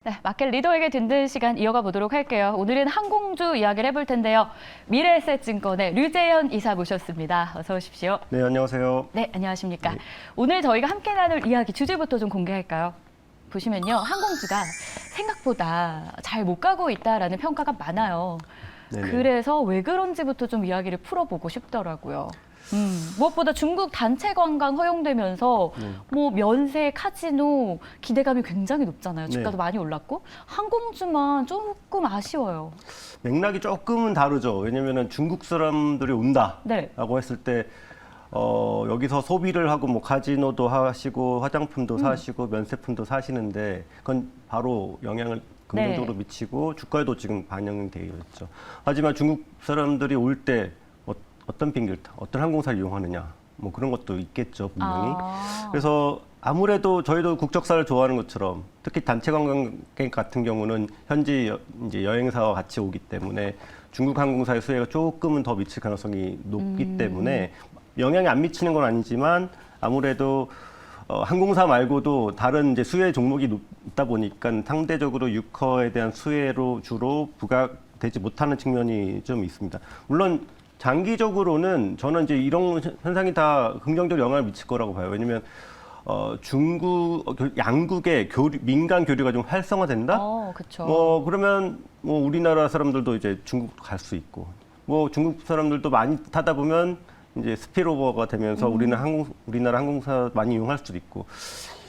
네, 마켓 리더에게 듣는 시간 이어가 보도록 할게요. 오늘은 항공주 이야기를 해볼 텐데요. 미래에셋증권의 류재현 이사 모셨습니다. 어서 오십시오. 네, 안녕하세요. 네, 안녕하십니까. 네. 오늘 저희가 함께 나눌 이야기 주제부터 좀 공개할까요? 보시면요, 항공주가 생각보다 잘 못 가고 있다라는 평가가 많아요. 네네. 그래서 왜 그런지부터 좀 이야기를 풀어보고 싶더라고요. 무엇보다 중국 단체 관광 허용되면서 뭐 면세, 카지노 기대감이 굉장히 높잖아요. 주가도 네. 많이 올랐고 항공주만 조금 아쉬워요. 맥락이 조금은 다르죠. 왜냐면은 중국 사람들이 온다라고 네. 했을 때 여기서 소비를 하고 뭐 카지노도 하시고 화장품도 사시고 면세품도 사시는데 그건 바로 영향을 긍정적으로 네. 미치고 주가에도 지금 반영이 되어 있죠. 하지만 중국 사람들이 올 때 어떤 비행기를 어떤 항공사를 이용하느냐 뭐 그런 것도 있겠죠, 분명히. 그래서 아무래도 저희도 국적사를 좋아하는 것처럼 특히 단체 관광객 같은 경우는 현지 이제 여행사와 같이 오기 때문에 중국 항공사의 수혜가 조금은 더 미칠 가능성이 높기 때문에 영향이 안 미치는 건 아니지만 아무래도 항공사 말고도 다른 이제 수혜 종목이 있다 보니까 상대적으로 유커에 대한 수혜로 주로 부각되지 못하는 측면이 좀 있습니다. 물론 장기적으로는 저는 이제 이런 현상이 다 긍정적 영향을 미칠 거라고 봐요. 왜냐면 양국의 민간 교류가 좀 활성화된다. 그렇죠. 그러면 뭐 우리나라 사람들도 이제 중국 갈 수 있고, 뭐 중국 사람들도 많이 타다 보면 이제 스피로버가 되면서 우리나라 항공사 많이 이용할 수도 있고.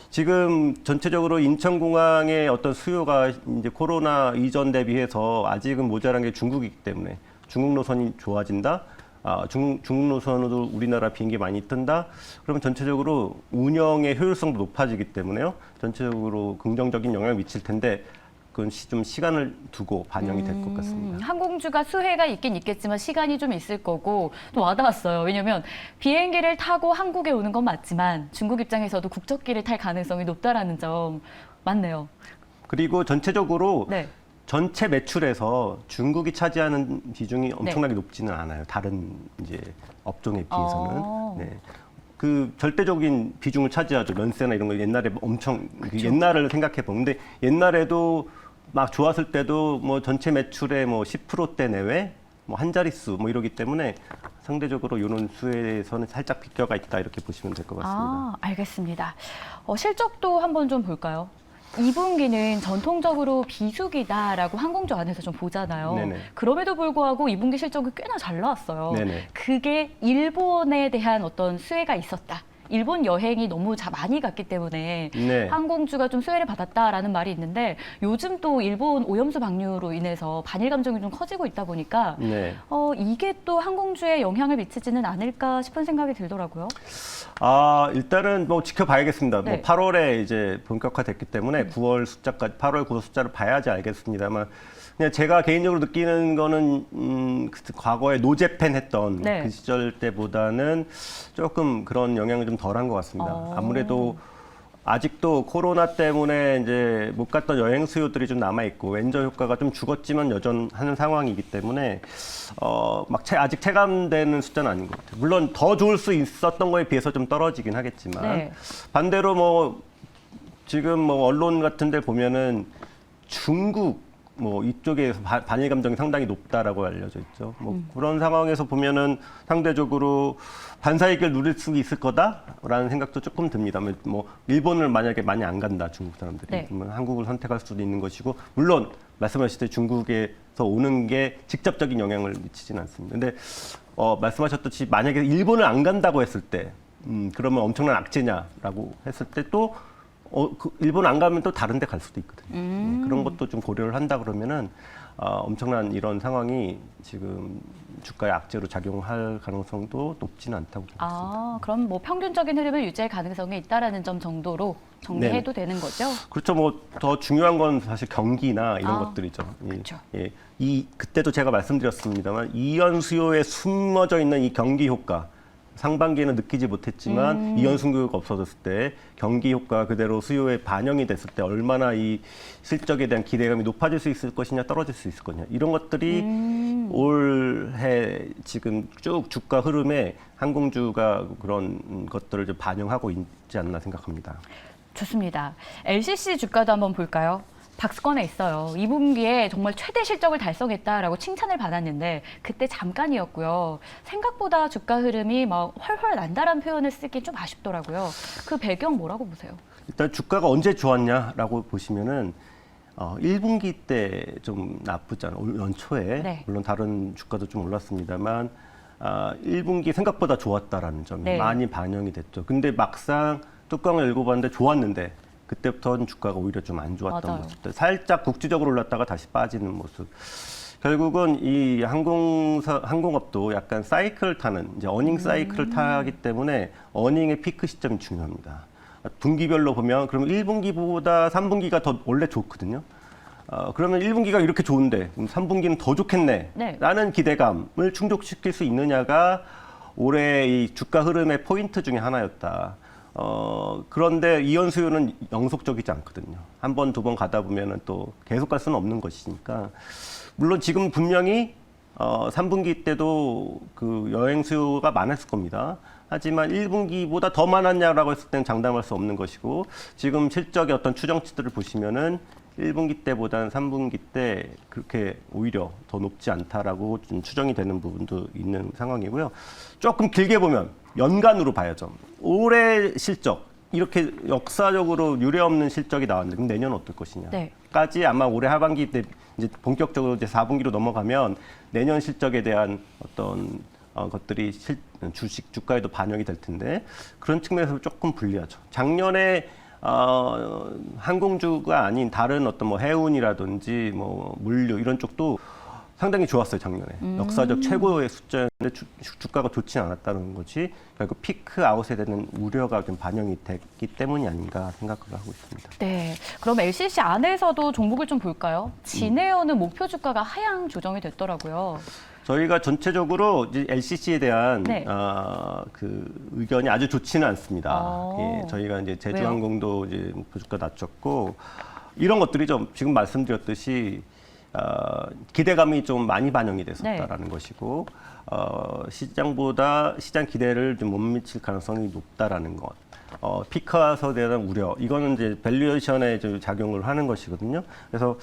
지금 전체적으로 인천공항의 어떤 수요가 이제 코로나 이전 대비해서 아직은 모자란 게 중국이기 때문에 중국 노선이 좋아진다. 중국 노선으로 우리나라 비행기 많이 뜬다. 그러면 전체적으로 운영의 효율성도 높아지기 때문에요. 전체적으로 긍정적인 영향을 미칠 텐데 그건 좀 시간을 두고 반영이 될 것 같습니다. 항공주가 수혜가 있긴 있겠지만 시간이 좀 있을 거고 또 와닿았어요. 왜냐하면 비행기를 타고 한국에 오는 건 맞지만 중국 입장에서도 국적기를 탈 가능성이 높다라는 점 맞네요. 그리고 전체적으로 네. 전체 매출에서 중국이 차지하는 비중이 엄청나게 높지는 않아요. 다른 이제 업종에 비해서는. 네. 그 절대적인 비중을 차지하죠. 면세나 이런 거 옛날에 엄청 옛날을 생각해 보면 근데 옛날에도 막 좋았을 때도 뭐 전체 매출의 뭐 10%대 내외 뭐 한 자릿수 뭐 이러기 때문에 상대적으로 이런 수혜에서는 살짝 비껴가 있다 이렇게 보시면 될 것 같습니다. 알겠습니다. 실적도 한번 좀 볼까요? 2분기는 전통적으로 비수기다라고 항공주 안에서 좀 보잖아요. 네네. 그럼에도 불구하고 2분기 실적이 꽤나 잘 나왔어요. 네네. 그게 일본에 대한 어떤 수혜가 있었다. 일본 여행이 너무 많이 갔기 때문에 네. 항공주가 좀 수혜를 받았다라는 말이 있는데 요즘 또 일본 오염수 방류로 인해서 반일 감정이 좀 커지고 있다 보니까 네. 이게 또 항공주에 영향을 미치지는 않을까 싶은 생각이 들더라고요. 일단은 뭐 지켜봐야겠습니다. 네. 뭐 8월에 이제 본격화됐기 때문에 9월 숫자까지 8월 9월 숫자를 봐야지 알겠습니다만 그냥 제가 개인적으로 느끼는 거는 과거에 노제팬 했던 네. 그 시절 때보다는 조금 그런 영향이 좀 덜한 것 같습니다. 아무래도 아직도 코로나 때문에 이제 못 갔던 여행 수요들이 좀 남아 있고 왼저 효과가 좀 죽었지만 여전하는 상황이기 때문에 아직 체감되는 숫자는 아닌 것 같아요. 물론 더 좋을 수 있었던 거에 비해서 좀 떨어지긴 하겠지만 네. 반대로 뭐 지금 뭐 언론 같은 데 보면은 중국 뭐 이쪽에서 반일 감정이 상당히 높다라고 알려져 있죠. 뭐 그런 상황에서 보면은 상대적으로 반사이익을 누릴 수 있을 거다라는 생각도 조금 듭니다. 뭐 일본을 만약에 많이 안 간다 중국 사람들이 네. 그러면 한국을 선택할 수도 있는 것이고 물론 말씀하셨듯이 중국에서 오는 게 직접적인 영향을 미치지는 않습니다. 근데 말씀하셨듯이 만약에 일본을 안 간다고 했을 때 그러면 엄청난 악재냐라고 했을 때 또 일본 안 가면 또 다른 데 갈 수도 있거든요. 그런 것도 좀 고려를 한다 그러면은 엄청난 이런 상황이 지금 주가에 악재로 작용할 가능성도 높지는 않다고 생각합니다. 그럼 뭐 평균적인 흐름을 유지할 가능성이 있다라는 점 정도로 정리해도 되는 거죠? 그렇죠. 뭐 더 중요한 건 사실 경기나 이런 것들이죠. 그렇죠. 그때도 제가 말씀드렸습니다만 이연 수요에 숨어져 있는 이 경기 효과. 상반기에는 느끼지 못했지만 이연 수요가 없어졌을 때 경기 효과 그대로 수요에 반영이 됐을 때 얼마나 이 실적에 대한 기대감이 높아질 수 있을 것이냐 떨어질 수 있을 거냐 이런 것들이 올해 지금 쭉 주가 흐름에 항공주가 그런 것들을 좀 반영하고 있지 않나 생각합니다. 좋습니다. LCC 주가도 한번 볼까요? 박스권에 있어요. 2분기에 정말 최대 실적을 달성했다라고 칭찬을 받았는데 그때 잠깐이었고요. 생각보다 주가 흐름이 막 훨훨 난다라는 표현을 쓰기 좀 아쉽더라고요. 그 배경 뭐라고 보세요? 일단 주가가 언제 좋았냐라고 보시면은 1분기 때 좀 나쁘지 않아. 올 연초에 네. 물론 다른 주가도 좀 올랐습니다만 1분기 생각보다 좋았다라는 점이 네. 많이 반영이 됐죠. 근데 막상 뚜껑을 읽어봤는데 좋았는데 그때부터는 주가가 오히려 좀 안 좋았던 맞아요. 모습들. 살짝 국지적으로 올랐다가 다시 빠지는 모습. 결국은 이 항공업도 약간 사이클을 타는 이제 어닝 사이클을 타기 때문에 어닝의 피크 시점이 중요합니다. 분기별로 보면 그러면 1분기보다 3분기가 더 원래 좋거든요. 그러면 1분기가 이렇게 좋은데 그럼 3분기는 더 좋겠네 네. 라는 기대감을 충족시킬 수 있느냐가 올해 이 주가 흐름의 포인트 중에 하나였다. 그런데 이연 수요는 영속적이지 않거든요. 한 번, 두 번 가다 보면은 또 계속 갈 수는 없는 것이니까. 물론 지금 분명히 3분기 때도 그 여행 수요가 많았을 겁니다. 하지만 1분기보다 더 많았냐라고 했을 때는 장담할 수 없는 것이고 지금 실적의 어떤 추정치들을 보시면은 1분기 때보다는 3분기 때 그렇게 오히려 더 높지 않다라고 좀 추정이 되는 부분도 있는 상황이고요. 조금 길게 보면 연간으로 봐야죠. 올해 실적 이렇게 역사적으로 유례없는 실적이 나왔는데 그럼 내년 어떨 것이냐? 네. 까지 아마 올해 하반기 때 이제 본격적으로 이제 4분기로 넘어가면 내년 실적에 대한 어떤 것들이 주식 주가에도 반영이 될 텐데 그런 측면에서 조금 불리하죠. 작년에 항공주가 아닌 다른 어떤 뭐 해운이라든지 뭐 물류 이런 쪽도 상당히 좋았어요, 작년에. 역사적 최고의 숫자였는데 주가가 좋지 않았다는 것이 결국 피크 아웃에 대한 우려가 좀 반영이 됐기 때문이 아닌가 생각을 하고 있습니다. 네. 그럼 LCC 안에서도 종목을 좀 볼까요? 진에어는 목표 주가가 하향 조정이 됐더라고요. 저희가 전체적으로 이제 LCC에 대한 네. 그 의견이 아주 좋지는 않습니다. 어. 예, 저희가 이제 제주항공도 이제 목표 주가 낮췄고 이런 것들이 좀 지금 말씀드렸듯이 기대감이 좀 많이 반영이 됐었다라는 것이고 시장 기대를 좀 못 미칠 가능성이 높다라는 것. 피크아웃에 대한 우려, 이거는 이제 밸류에이션에 좀 작용을 하는 것이거든요. 그래서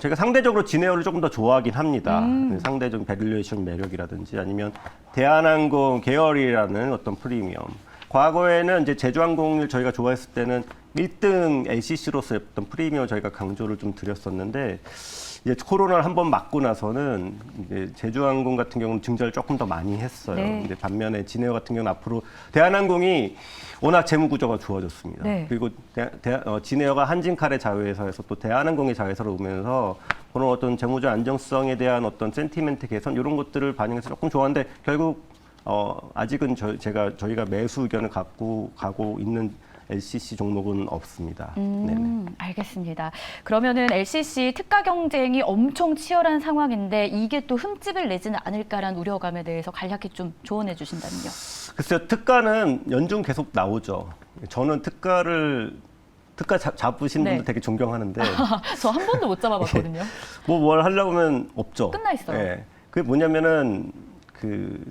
제가 상대적으로 진에어를 조금 더 좋아하긴 합니다. 상대적 밸류에이션 매력이라든지 아니면 대한항공 계열이라는 어떤 프리미엄. 과거에는 이제 제주항공을 저희가 좋아했을 때는 1등 LCC로서의 어떤 프리미엄 저희가 강조를 좀 드렸었는데 이제 코로나를 한번 맞고 나서는 이제 제주항공 같은 경우는 증자를 조금 더 많이 했어요. 네. 근데 반면에 진에어 같은 경우는 앞으로 대한항공이 워낙 재무 구조가 좋아졌습니다. 네. 그리고 진에어가 한진칼의 자회사에서 또 대한항공의 자회사로 오면서 그런 어떤 재무적 안정성에 대한 어떤 센티멘트 개선 이런 것들을 반영해서 조금 좋아하는데 결국 아직은 저희가 매수 의견을 갖고 가고 있는 LCC 종목은 없습니다. 네네. 알겠습니다. 그러면은 LCC 특가 경쟁이 엄청 치열한 상황인데 이게 또 흠집을 내지는 않을까라는 우려감에 대해서 간략히 좀 조언해 주신다면요. 글쎄요, 특가는 연중 계속 나오죠. 저는 특가 잡으신 분들 네. 되게 존경하는데 저 한 번도 못 잡아봤거든요. 뭘 하려고 하면 없죠. 끝나 있어요. 예. 그게 뭐냐면은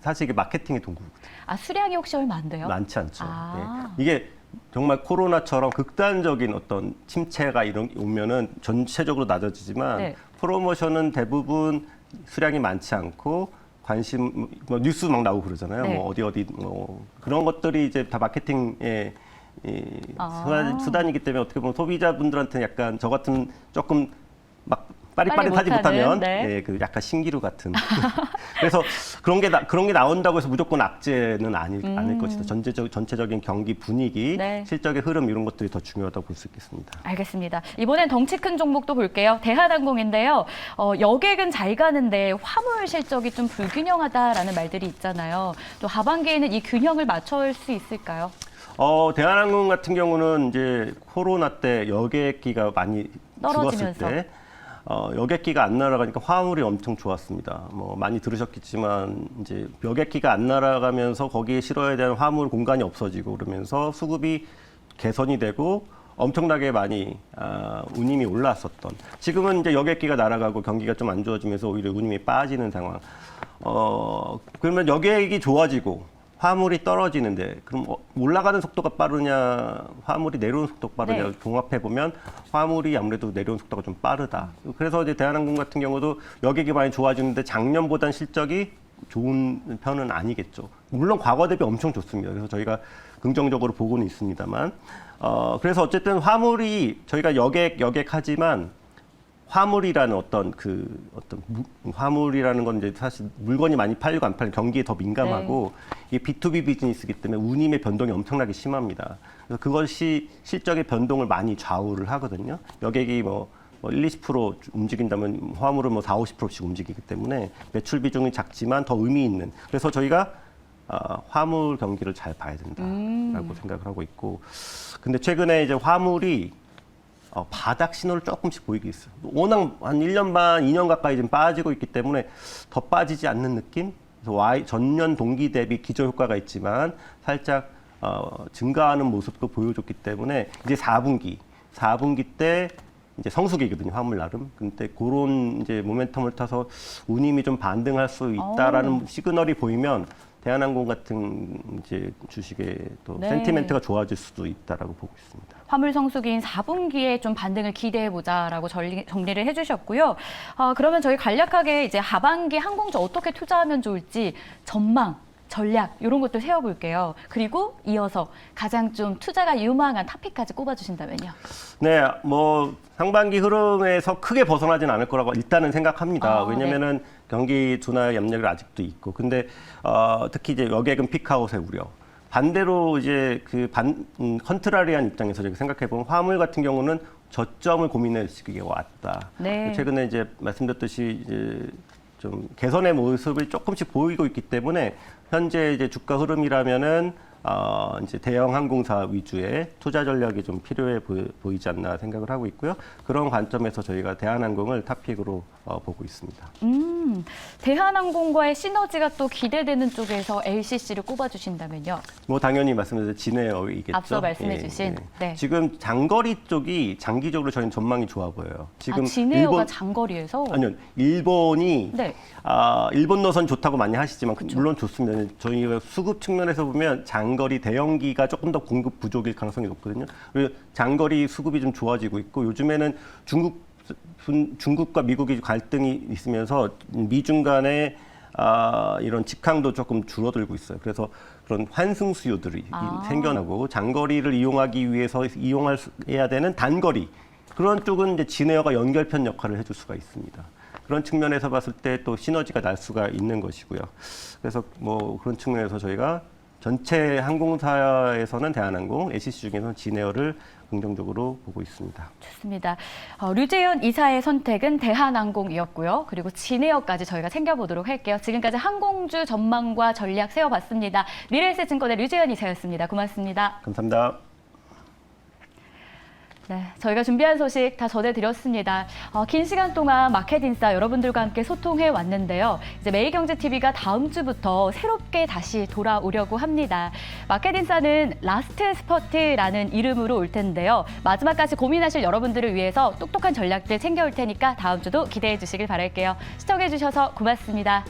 사실 이게 마케팅의 도구거든요. 수량이 혹시 얼마 안 돼요? 많지 않죠. 아. 예. 이게 정말 코로나처럼 극단적인 어떤 침체가 오면은 전체적으로 낮아지지만 네. 프로모션은 대부분 수량이 많지 않고 관심 뭐 뉴스 막 나오고 그러잖아요. 네. 뭐 어디 그런 것들이 이제 다 마케팅의 수단이기 때문에 어떻게 보면 소비자분들한테는 약간 저 같은 조금 막 빠릿빠릿하지 못하는, 못하면 네. 그 약간 신기루 같은. 그래서 그런 게 나온다고 해서 무조건 악재는 아닐 것이다. 전체적인 경기 분위기, 네. 실적의 흐름 이런 것들이 더 중요하다고 볼 수 있겠습니다. 알겠습니다. 이번엔 덩치 큰 종목도 볼게요. 대한항공인데요. 여객은 잘 가는데 화물 실적이 좀 불균형하다라는 말들이 있잖아요. 또 하반기에는 이 균형을 맞춰올 수 있을까요? 대한항공 같은 경우는 이제 코로나 때 여객기가 많이 죽었을 떨어지면서. 때 여객기가 안 날아가니까 화물이 엄청 좋았습니다. 뭐 많이 들으셨겠지만 이제 여객기가 안 날아가면서 거기에 실어야 되는 화물 공간이 없어지고 그러면서 수급이 개선이 되고 엄청나게 많이 운임이 올랐었던. 지금은 이제 여객기가 날아가고 경기가 좀 안 좋아지면서 오히려 운임이 빠지는 상황. 그러면 여객이 좋아지고 화물이 떨어지는데 그럼 올라가는 속도가 빠르냐, 화물이 내려오는 속도가 빠르냐 네. 종합해 보면 화물이 아무래도 내려오는 속도가 좀 빠르다. 그래서 이제 대한항공 같은 경우도 여객이 많이 좋아지는데 작년보단 실적이 좋은 편은 아니겠죠. 물론 과거 대비 엄청 좋습니다. 그래서 저희가 긍정적으로 보고는 있습니다만, 그래서 어쨌든 화물이 저희가 여객하지만 화물이라는 화물이라는 건 이제 사실 물건이 많이 팔리고 안 팔리고 경기에 더 민감하고 이게 B2B 비즈니스이기 때문에 운임의 변동이 엄청나게 심합니다. 그래서 그것이 실적의 변동을 많이 좌우를 하거든요. 여객이 뭐 1, 20% 움직인다면 화물은 뭐 4, 50%씩 움직이기 때문에 매출 비중이 작지만 더 의미 있는. 그래서 저희가 화물 경기를 잘 봐야 된다라고 생각을 하고 있고. 근데 최근에 이제 화물이 바닥 신호를 조금씩 보이고 있어요. 워낙 한 1년 반, 2년 가까이 지금 빠지고 있기 때문에 더 빠지지 않는 느낌? 그래서 전년 동기 대비 기저 효과가 있지만 살짝 증가하는 모습도 보여줬기 때문에 이제 4분기 때 이제 성수기거든요, 화물 나름. 근데 그런 이제 모멘텀을 타서 운임이 좀 반등할 수 있다라는 시그널이 보이면 대한항공 같은 이제 주식의 또 네. 센티멘트가 좋아질 수도 있다라고 보고 있습니다. 화물 성수기인 4분기에 좀 반등을 기대해보자라고 정리를 해주셨고요. 그러면 저희 간략하게 이제 하반기 항공주 어떻게 투자하면 좋을지 전망, 전략 이런 것들 세워볼게요. 그리고 이어서 가장 좀 투자가 유망한 토픽까지 꼽아주신다면요. 네, 뭐 상반기 흐름에서 크게 벗어나진 않을 거라고 일단은 생각합니다. 네. 왜냐면은 경기 둔화 염려가 아직도 있고, 근데 특히 이제 여객은 피크아웃의 우려. 반대로 이제 컨트라리한 입장에서 저희가 생각해 보면 화물 같은 경우는 저점을 고민할 시기가 왔다. 네. 최근에 이제 말씀드렸듯이 이제 좀 개선의 모습을 조금씩 보이고 있기 때문에 현재 이제 주가 흐름이라면은 이제 대형 항공사 위주의 투자 전략이 좀 필요해 보이지 않나 생각을 하고 있고요. 그런 관점에서 저희가 대한항공을 탑픽으로 보고 있습니다. 대한항공과의 시너지가 또 기대되는 쪽에서 LCC를 꼽아주신다면요. 뭐 당연히 말씀드린 진에어이겠죠. 앞서 말씀해주신. 네. 지금 장거리 쪽이 장기적으로 저희는 전망이 좋아 보여요. 지금 진에어가 장거리에서? 아니요, 일본이 네. 일본 노선 좋다고 많이 하시지만 물론 좋습니다. 저희가 수급 측면에서 보면 장거리 대형기가 조금 더 공급 부족일 가능성이 높거든요. 그리고 장거리 수급이 좀 좋아지고 있고 요즘에는 중국과 미국이 갈등이 있으면서 미중 간의 이런 직항도 조금 줄어들고 있어요. 그래서 그런 환승 수요들이 생겨나고 장거리를 이용하기 위해서 해야 되는 단거리 그런 쪽은 이제 진에어가 연결편 역할을 해줄 수가 있습니다. 그런 측면에서 봤을 때 또 시너지가 날 수가 있는 것이고요. 그래서 뭐 그런 측면에서 저희가 전체 항공사에서는 대한항공, LCC 중에서는 진에어를 긍정적으로 보고 있습니다. 좋습니다. 류재현 이사의 선택은 대한항공이었고요. 그리고 진에어까지 저희가 챙겨보도록 할게요. 지금까지 항공주 전망과 전략 세워봤습니다. 미래에셋증권의 류재현 이사였습니다. 고맙습니다. 감사합니다. 네, 저희가 준비한 소식 다 전해드렸습니다. 긴 시간 동안 마켓인싸 여러분들과 함께 소통해 왔는데요. 이제 매일경제TV가 다음 주부터 새롭게 다시 돌아오려고 합니다. 마켓인싸는 라스트 스퍼트라는 이름으로 올 텐데요. 마지막까지 고민하실 여러분들을 위해서 똑똑한 전략들 챙겨올 테니까 다음 주도 기대해 주시길 바랄게요. 시청해 주셔서 고맙습니다.